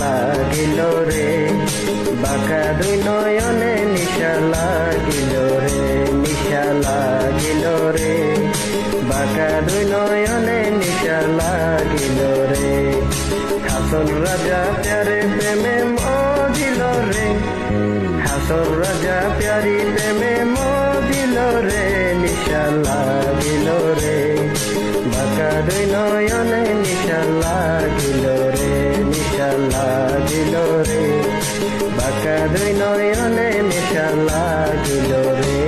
লাগিল রে, বাঁকা দুই নয়নে নিশা লাগিল রে, নিশা লাগিল রে, বাঁকা দুই নয়নে নিশা লাগিল রে। হাসন রাজা প্যারে প্রেমে মজিল রে, হাসন রাজা প্যারি প্রেমে মজিল রে, নিশা লাগিল রে, বাঁকা দুই নয়নে নিশা লাগিল রে, নিশা লাগিল রে, বাঁকা দুই নয়নে নিশা লাগিল রে।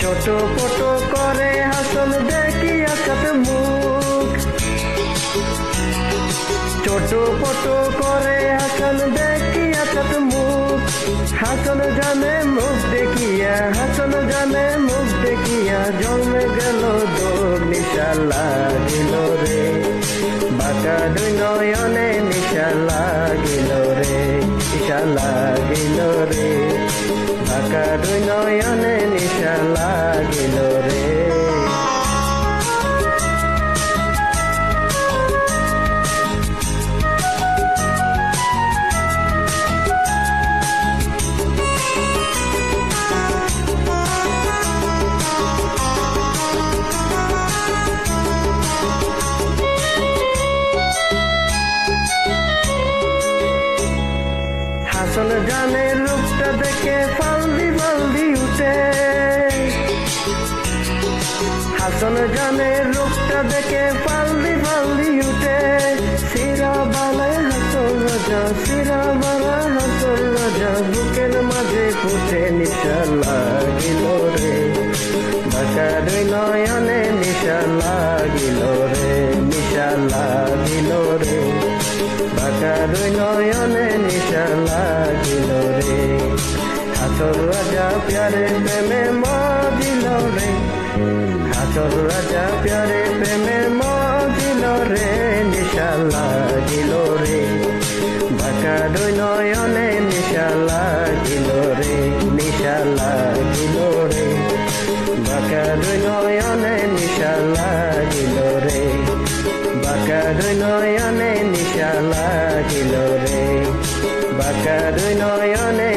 ছোট ছোট করে হাসন দেখিয়া সাত মুখ, ছোট ছোট করে হাসন দেখিয়া সাত মুখ, হাসন জানে মুখ দেখিয়া, হাসন জানে মুখ দেখিয়া, জন্মে গেল দোর নিশা লাগিল রে, বাঁকা দুই নয়নে নিশা লাগিল রে, নিশা লাগিল রে, বাঁকা দুই নয়নে নিশা লাগিল রে। হাসন জানে রূপটা দেখে ফালদি ফালদি উঠে, হাসন জানে রূপটা দেখে ফালদি ফালদি উঠে, সিরা বালায় হাসন রাজা, সিরা বালায় হাসন রাজা, বুকের মাঝে ফুটে নিশা লাগিল রে, বাঁকা দুই নয়নে নিশা লাগিল রে, নিশা লাগিল রে, বাঁকা দুই নয়নে নিশা লাগিল রে। হাসন রাজা প্যারে প্রেমে মজিল রে, হাসন রাজা প্যারে প্রেমে মজিল রে, নিশা লাগিল রে, বাঁকা দুই নয়নে নিশা লাগিল রে, নিশা লাগিল রে, বাঁকা দুই নয়নে নিশা লাগিল রে, বাঁকা দুই নয়নে নিশা লাগিল রে, বাঁকা দুই নয়নে